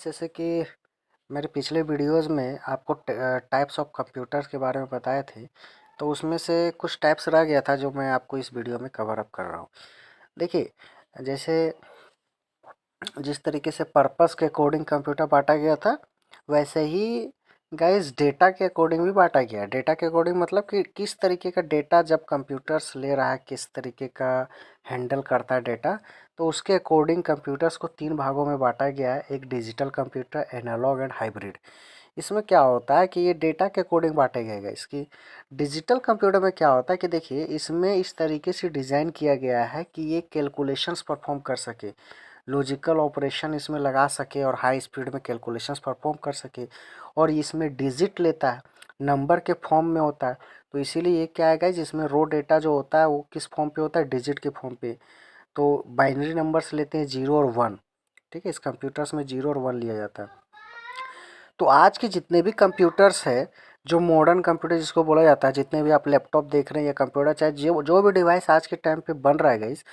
जैसे कि मेरे पिछले वीडियोस में आपको टाइप्स ऑफ कंप्यूटर्स के बारे में बताए थे, तो उसमें से कुछ टाइप्स रह गया था जो मैं आपको इस वीडियो में कवर अप कर रहा हूँ। देखिए, जैसे जिस तरीके से पर्पस के अकॉर्डिंग कंप्यूटर बांटा गया था, वैसे ही गाइस डेटा के अकॉर्डिंग भी बांटा गया है। डेटा के अकॉर्डिंग मतलब कि किस तरीके का डेटा जब कंप्यूटर्स ले रहा है, किस तरीके का हैंडल करता है डेटा, तो उसके अकॉर्डिंग कंप्यूटर्स को तीन भागों में बांटा गया है। एक digital computer, analogue and hybrid. इसमें क्या होता है कि ये डेटा के अकॉर्डिंग बांटे गए। इसकी डिजिटल कंप्यूटर में क्या होता है कि देखिए, इसमें इस तरीके से डिज़ाइन किया गया है कि ये कैलकुलेशंस परफॉर्म कर सके, लॉजिकल ऑपरेशन इसमें लगा सके और हाई स्पीड में कैलकुलेशंस परफॉर्म कर सके। और इसमें डिजिट लेता है, नंबर के फॉर्म में होता है। तो इसीलिए ये क्या है, जिसमें रो डेटा जो होता है वो किस फॉर्म पे होता है, डिजिट के फॉर्म पे। तो बाइनरी नंबर्स लेते हैं 0 और 1। ठीक है, इस कंप्यूटर्स में 0 और 1 लिया जाता है। तो आज के जितने भी कंप्यूटर्स है, जो मॉडर्न कंप्यूटर जिसको बोला जाता है, जितने भी आप लैपटॉप देख रहे हैं या कंप्यूटर, चाहे जो जो भी डिवाइस आज के टाइम पे बन रहा है गाइस,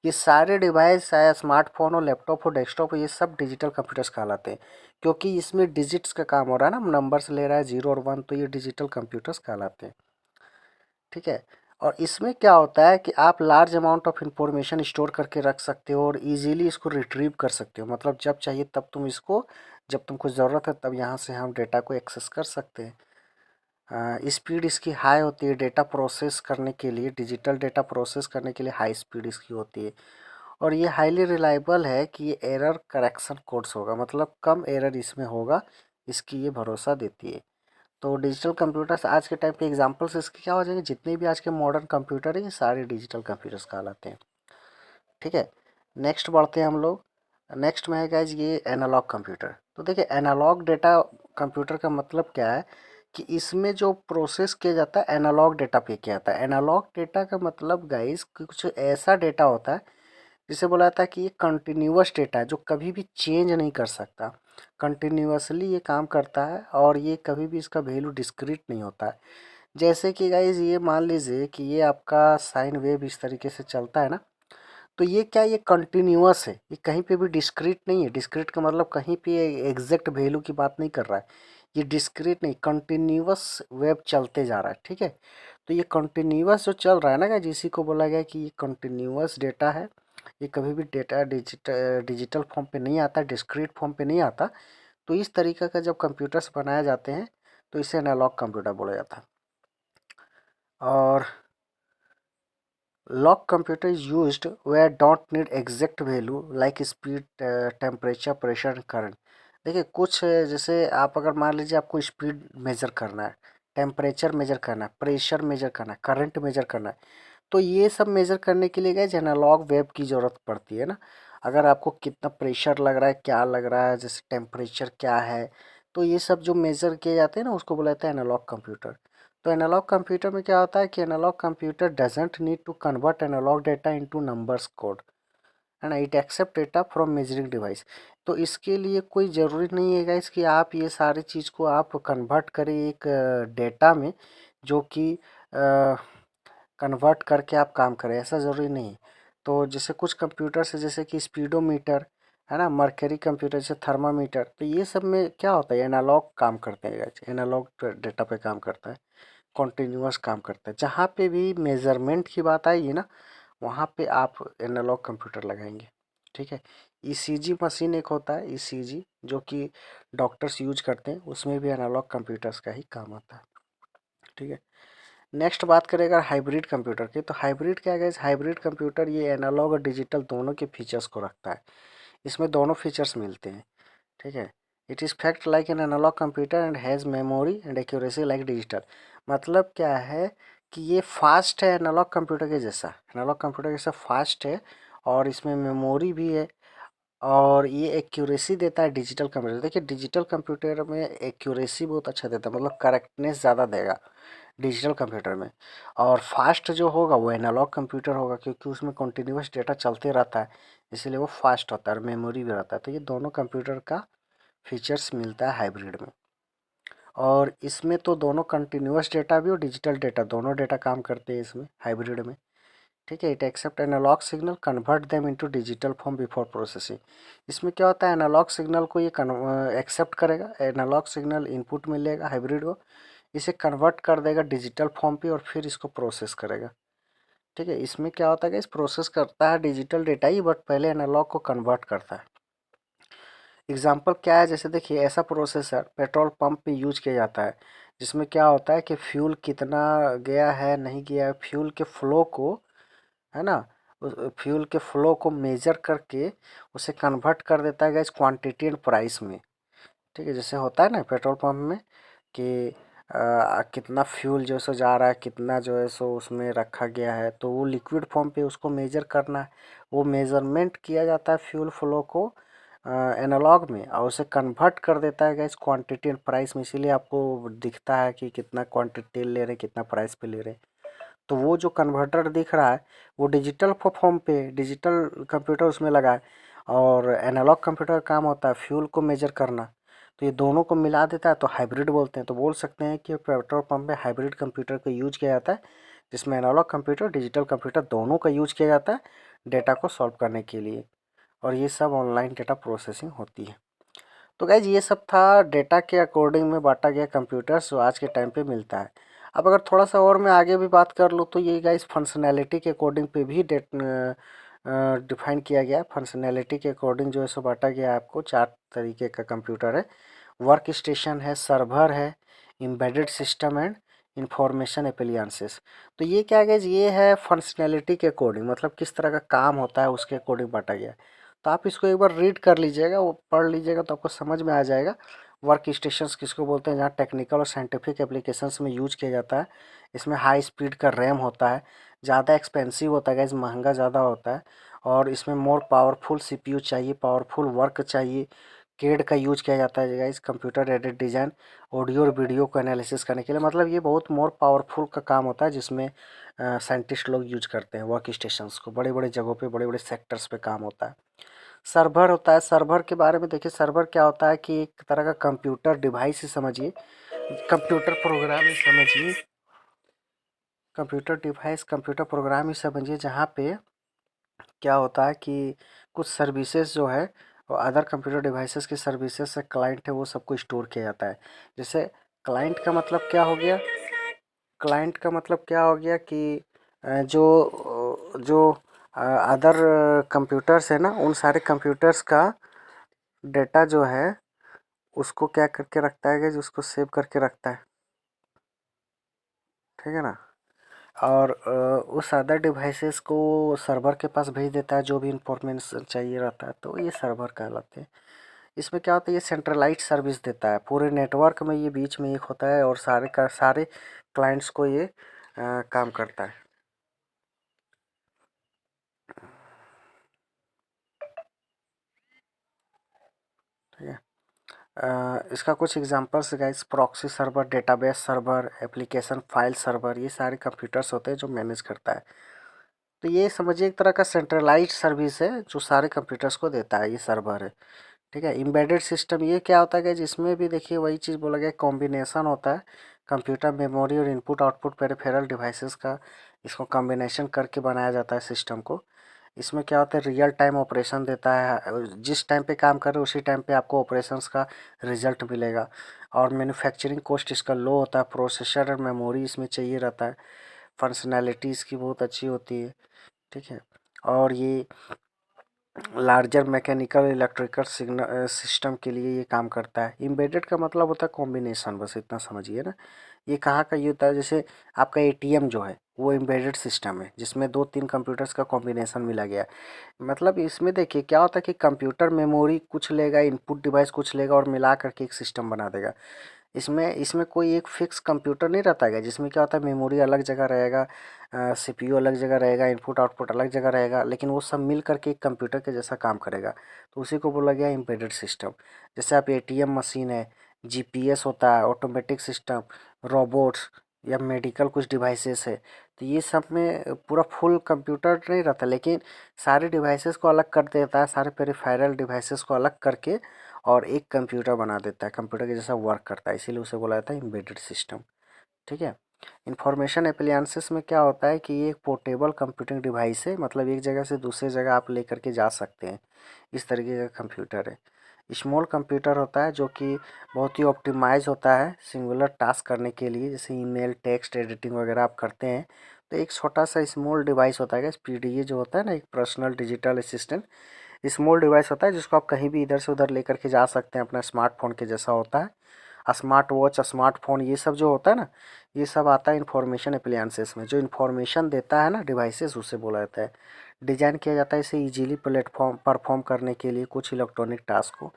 ये सारे डिवाइस, चाहे स्मार्टफोन हो, लैपटॉप हो, डेस्कटॉप हो, ये सब डिजिटल कंप्यूटर्स कहलाते हैं। क्योंकि इसमें डिजिट्स का काम हो रहा है ना, नंबर्स ले रहा है 0 और 1, तो ये डिजिटल कंप्यूटर्स कहलाते हैं। ठीक है। और इसमें क्या होता है कि आप large amount of information store करके रख सकते हो और इजीली इसको रिट्रीव कर सकते हो। मतलब जब चाहिए तब तुम इसको, जब तुमको ज़रूरत है तब यहाँ से हम डेटा को एक्सेस कर सकते हैं। स्पीड इसकी हाई होती है डेटा प्रोसेस करने के लिए, डिजिटल डेटा प्रोसेस करने के लिए हाई स्पीड इसकी होती है। और ये हाईली रिलायबल है कि ये एरर करेक्शन कोड्स होगा, मतलब कम एरर इसमें होगा, इसकी ये भरोसा देती है। तो डिजिटल कंप्यूटर्स आज के टाइम पे एग्जांपल्स इसके क्या हो जाएंगे, जितने भी आज के मॉडर्न कंप्यूटर है ये सारे डिजिटल कंप्यूटर्स कहलाते हैं। ठीक है। नेक्स्ट बढ़ते हैं हम लोग। नेक्स्ट में है गाइज ये एनालॉग कंप्यूटर। तो देखिए, एनालॉग डेटा कंप्यूटर का मतलब क्या है कि इसमें जो प्रोसेस किया जाता है एनालॉग डेटा पे किया जाता है। एनालॉग डेटा का मतलब गाइज कुछ ऐसा डेटा होता है जिसे बोला जाता है कि ये कंटिन्यूअस डेटा है, जो कभी भी चेंज नहीं कर सकता। कंटिन्यूअसली ये काम करता है और ये कभी भी इसका वैल्यू डिस्क्रीट नहीं होता है। जैसे कि गाइज ये मान लीजिए कि ये आपका साइन वेव इस तरीके से चलता है ना, तो ये क्या, ये कंटिन्यूअस है, ये कहीं पे भी डिस्क्रीट नहीं है। डिस्क्रीट का मतलब कहीं पे एग्जैक्ट वैल्यू की बात नहीं कर रहा है। ये डिस्क्रीट नहीं, कंटिन्यूअस वेव चलते जा रहा है। ठीक है। तो ये कंटिन्यूअस जो चल रहा है ना गाइज, इसी को बोला गया कि ये कंटिन्यूअस डेटा है। ये कभी भी डेटा डिजिटल फॉर्म पे नहीं आता, डिस्क्रीट फॉर्म पे नहीं आता। तो इस तरीके का जब कंप्यूटर्स बनाए जाते हैं तो इसे एनालॉग कंप्यूटर बोला जाता है। Analogue computer is used where don't need exact value like speed, temperature, pressure, current. देखिए, कुछ जैसे आप अगर मान लीजिए आपको स्पीड मेजर करना है, टेम्परेचर मेजर करना है, प्रेशर मेजर करना है, करंट मेजर करना है, तो ये सब मेजर करने के लिए गए एनालॉग वेव की ज़रूरत पड़ती है ना। अगर आपको कितना प्रेशर लग रहा है, क्या लग रहा है, जैसे टेम्परेचर क्या है, तो ये सब जो मेजर किए जाते हैं ना, उसको बोला जाता है एनालॉग कंप्यूटर। तो एनालॉग कंप्यूटर में क्या होता है कि analogue computer doesn't need to convert analogue data into numbers code, है ना। It accept data from measuring device. तो इसके लिए कोई ज़रूरी नहीं है गाइस कि आप ये सारी चीज़ को आप कन्वर्ट करें एक डेटा में, जो कि कन्वर्ट करके आप काम करें, ऐसा ज़रूरी नहीं है। तो जैसे कुछ कंप्यूटर्स है, जैसे कि स्पीडोमीटर, है ना, मर्करी कंप्यूटर, जैसे थर्मामीटर, तो ये सब में क्या होता है, एनालॉग काम करते हैं, एनालॉग डेटा पे काम करता है, कॉन्टिन्यूअस काम करता है। जहाँ पे भी मेज़रमेंट की बात आएगी ना, वहाँ पे आप एनालॉग कंप्यूटर लगाएंगे। ठीक है। ईसीजी मशीन एक होता है, ईसीजी, जो कि डॉक्टर्स यूज करते हैं, उसमें भी एनालॉग कंप्यूटर्स का ही काम आता है। ठीक है। नेक्स्ट बात करें अगर हाइब्रिड कंप्यूटर की, तो हाइब्रिड क्या है, हाइब्रिड कंप्यूटर ये एनालॉग और डिजिटल दोनों के फीचर्स को रखता है। इसमें दोनों फीचर्स मिलते हैं। ठीक है। It is fact like an analogue computer and has memory and accuracy like digital. मतलब क्या है कि ये फास्ट है एनालॉग कंप्यूटर के जैसा, एनालॉग कंप्यूटर के जैसा फास्ट है, और इसमें मेमोरी भी है, और ये एक्यूरेसी देता है डिजिटल कंप्यूटर। देखिए, डिजिटल कंप्यूटर में एक्यूरेसी बहुत अच्छा देता है, मतलब करेक्टनेस ज़्यादा देगा डिजिटल कंप्यूटर में। और फास्ट जो होगा वो एनालॉग कंप्यूटर होगा, क्योंकि उसमें कंटिन्यूअस डेटा चलते रहता है, इसीलिए वो फास्ट होता है और मेमोरी भी रहता है। तो ये दोनों कंप्यूटर का फीचर्स मिलता है हाइब्रिड में। और इसमें तो दोनों कंटिन्यूअस डेटा भी और डिजिटल डेटा, दोनों डेटा काम करते हैं इसमें हाइब्रिड में। ठीक है। It accept analogue signal, convert them into digital form before processing. इसमें क्या होता है, एनालॉग सिग्नल को ये एक्सेप्ट करेगा, एनालॉग सिग्नल इनपुट मिलेगा हाइब्रिड को, इसे कन्वर्ट कर देगा डिजिटल फॉर्म पे और फिर इसको प्रोसेस करेगा। ठीक है। इसमें क्या होता है कि इस प्रोसेस करता है डिजिटल डेटा ही, बट पहले एनालॉग को कन्वर्ट करता है। एग्जाम्पल क्या है, जैसे देखिए ऐसा प्रोसेसर पेट्रोल पंप पे यूज किया जाता है, जिसमें क्या होता है कि फ्यूल कितना गया है नहीं गया है, फ्यूल के फ्लो को, है ना, फ्यूल के फ्लो को मेजर करके उसे कन्वर्ट कर देता है गाइस क्वांटिटी एंड प्राइस में। ठीक है। जैसे होता है ना पेट्रोल पंप में कि कितना फ्यूल जो सो जा रहा है, कितना जो है सो उसमें रखा गया है, तो वो लिक्विड फॉर्म पे उसको मेजर करना है। वो मेजरमेंट किया जाता है फ्यूल फ्लो को एनालॉग में, और उसे कन्वर्ट कर देता है गाइस क्वांटिटी एंड प्राइस में। इसीलिए आपको दिखता है कि कितना क्वांटिटी ले रहे हैं, कितना प्राइस पे ले रहे हैं। तो वो जो कन्वर्टर दिख रहा है वो डिजिटल फॉर्म पे, डिजिटल कंप्यूटर उसमें लगा है, और एनालॉग कंप्यूटर का काम होता है फ्यूल को मेजर करना। तो ये दोनों को मिला देता है तो हाइब्रिड बोलते हैं। तो बोल सकते हैं कि पेट्रोल पंप में हाइब्रिड कंप्यूटर का यूज किया जाता है, जिसमें एनालॉग कंप्यूटर डिजिटल कंप्यूटर दोनों का यूज किया जाता है डेटा को सॉल्व करने के लिए, और ये सब ऑनलाइन डेटा प्रोसेसिंग होती है। तो गाइज ये सब था डेटा के अकॉर्डिंग में बांटा गया कंप्यूटर्स जो आज के टाइम पे मिलता है। अब अगर थोड़ा सा और मैं आगे भी बात कर लूँ तो ये गाइज फंक्शनैलिटी के अकॉर्डिंग पे भी डिफाइन किया गया है। फंक्शनैलिटी के अकॉर्डिंग जो है सो बांटा गया है। आपको 4 तरीके का कंप्यूटर है, वर्क स्टेशन है, सर्वर है, embedded system and information appliances. तो ये क्या है, ये है फंक्शनैलिटी के अकॉर्डिंग, मतलब किस तरह का काम होता है उसके अकॉर्डिंग बांटा गया है। तो आप इसको एक बार रीड कर लीजिएगा, वो पढ़ लीजिएगा तो आपको समझ में आ जाएगा। वर्क स्टेशंस किसको बोलते हैं, जहाँ टेक्निकल और साइंटिफिक एप्लीकेशंस में यूज किया जाता है। इसमें हाई स्पीड का रैम होता है, ज़्यादा एक्सपेंसिव होता है, महंगा ज़्यादा होता है, और इसमें मोर पावरफुल सीपीयू चाहिए, पावरफुल वर्क चाहिए। केड का यूज किया जाता है guys, computer aided design, audio और वीडियो को एनालिसिस करने के लिए। मतलब ये बहुत मोर पावरफुल का काम होता है, जिसमें साइंटिस्ट लोग यूज करते हैं वर्क स्टेशंस को। बड़े बड़े जगहों पे, बड़े बड़े सेक्टर्स पे काम होता है। सर्वर होता है, सर्वर के बारे में देखिए, सर्वर क्या होता है कि एक तरह का कंप्यूटर डिवाइस ही समझिए, कंप्यूटर प्रोग्राम ही समझिए, कंप्यूटर डिवाइस कंप्यूटर प्रोग्राम ही समझिए, जहाँ पे क्या होता है कि कुछ सर्विसेज जो है वो अदर कंप्यूटर डिवाइसेस की सर्विसेज से क्लाइंट है वो सबको स्टोर किया जाता है। जैसे क्लाइंट का मतलब क्या हो गया, क्लाइंट का मतलब क्या हो गया कि जो जो अदर कंप्यूटर्स है ना, उन सारे कंप्यूटर्स का डेटा जो है उसको क्या करके रखता है कि उसको सेव करके रखता है। ठीक है ना। और उस अदर डिवाइसेस को सर्वर के पास भेज देता है, जो भी इंफॉर्मेशन चाहिए रहता है, तो ये सर्वर कहलाते हैं। इसमें क्या होता है, ये सेंट्रलाइज्ड सर्विस देता है पूरे नेटवर्क में, ये बीच में एक होता है और सारे का सारे क्लाइंट्स को ये काम करता है। ठीक है। इसका कुछ examples guys, proxy server, database server, application file server, ये सारे कंप्यूटर्स होते हैं जो मैनेज करता है। तो ये समझिए एक तरह का सेंट्रलाइज्ड सर्विस है जो सारे कंप्यूटर्स को देता है, ये सर्वर है। ठीक है। एम्बेडेड सिस्टम ये क्या होता है कि जिसमें भी देखिए वही चीज़ बोला गया, कॉम्बिनेशन होता है कंप्यूटर मेमोरी और इनपुट आउटपुट पेरिफेरल डिवाइसेस का, इसको कॉम्बिनेशन करके बनाया जाता है सिस्टम को। इसमें क्या होता है, रियल टाइम ऑपरेशन देता है, जिस टाइम पे काम करे उसी टाइम पे आपको ऑपरेशंस का रिजल्ट मिलेगा। और मैन्युफैक्चरिंग कॉस्ट इसका लो होता है, प्रोसेसर और मेमोरी इसमें चाहिए रहता है, फंक्शनैलिटी इसकी बहुत अच्छी होती है। ठीक है। और ये लार्जर मैकेनिकल इलेक्ट्रिकल सिस्टम के लिए ये काम करता है। एम्बेडेड का मतलब होता है कॉम्बिनेशन, बस इतना समझिए ना। ये कहाँ का ये होता है, जैसे आपका एटीएम जो है वो एम्बेडेड सिस्टम है, जिसमें 2-3 कंप्यूटर्स का कॉम्बिनेशन मिला गया है। मतलब इसमें देखिए क्या होता है कि कंप्यूटर मेमोरी कुछ लेगा, इनपुट डिवाइस कुछ लेगा और मिला करके एक सिस्टम बना देगा। इसमें इसमें कोई एक फिक्स कंप्यूटर नहीं रहता है, जिसमें क्या होता है मेमोरी अलग जगह रहेगा, सीपीयू अलग जगह रहेगा, इनपुट आउटपुट अलग जगह रहेगा, लेकिन वो सब मिल करके एक कंप्यूटर के जैसा काम करेगा। तो उसी को बोला गया एम्बेडेड सिस्टम। जैसे आप एटीएम मशीन है, जीपीएस होता है, ऑटोमेटिक सिस्टम, रोबोट्स या मेडिकल कुछ डिवाइसेस है। तो ये सब में पूरा फुल कंप्यूटर नहीं रहता, लेकिन सारे डिवाइसेस को अलग कर देता है, सारे पेरिफेरल डिवाइसेस को अलग करके और एक कंप्यूटर बना देता है, कंप्यूटर के जैसा वर्क करता है, इसीलिए उसे बोला जाता है एम्बेडेड सिस्टम। ठीक है। इंफॉर्मेशन एप्लियंसेस में क्या होता है कि ये एक पोर्टेबल कंप्यूटिंग डिवाइस है, मतलब एक जगह से दूसरे जगह आप लेकर के जा सकते हैं, इस तरीके का कंप्यूटर है। स्मॉल कंप्यूटर होता है जो कि बहुत ही ऑप्टिमाइज होता है सिंगुलर टास्क करने के लिए, जैसे ईमेल टेक्स्ट एडिटिंग वगैरह आप करते हैं तो एक छोटा सा स्मॉल डिवाइस होता है, पीडीए जो होता है ना, एक personal digital assistant small device होता है जिसको आप कहीं भी इधर से उधर लेकर के जा सकते हैं, अपना स्मार्टफोन के जैसा होता है। स्मार्ट वॉच स्मार्टफोन ये सब जो होता है ना, ये सब आता है इंफॉर्मेशन एप्लियंसेस में। जो इन्फॉर्मेशन देता है ना डिवाइसेस, उसे बोला जाता है। डिजाइन किया जाता है इसे इजीली प्लेटफॉर्म परफॉर्म करने के लिए कुछ इलेक्ट्रॉनिक टास्क को।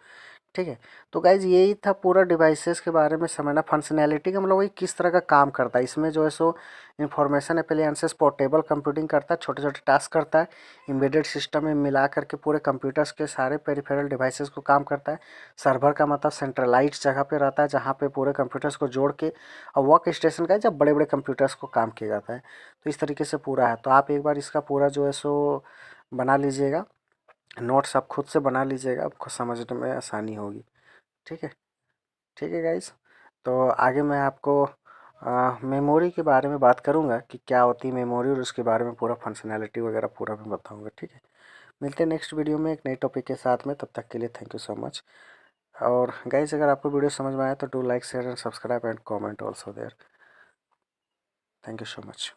ठीक है। तो गाइज यही था पूरा डिवाइसेस के बारे में समझना, फंक्शनैलिटी का मतलब वही किस तरह का काम करता है इसमें जो है सो इंफॉर्मेशन एप्लियंसेस पोर्टेबल कंप्यूटिंग करता है, छोटे छोटे टास्क करता है, एम्बेडेड सिस्टम में मिला करके पूरे कंप्यूटर्स के सारे पेरिफेरल डिवाइसेस को काम करता है। सर्वर का मतलब सेंट्रलाइज्ड जगह पे रहता है जहाँ पे पूरे कंप्यूटर्स को जोड़ के, और वर्क स्टेशन का जब बड़े बड़े कंप्यूटर्स को काम किया जाता है। तो इस तरीके से पूरा है, तो आप एक बार इसका पूरा जो है सो बना लीजिएगा, नोट्स आप खुद से बना लीजिएगा, आपको समझने में आसानी होगी। ठीक है। ठीक है गाइस। तो आगे मैं आपको मेमोरी के बारे में बात करूँगा कि क्या होती है मेमोरी, और उसके बारे में पूरा फंक्शनैलिटी वगैरह पूरा मैं बताऊँगा। ठीक है। मिलते हैं नेक्स्ट वीडियो में एक नए टॉपिक के साथ में, तब तक के लिए थैंक यू सो मच। और गाइस अगर आपको वीडियो समझ में आया तो do like share and subscribe and comment also there. Thank you so much.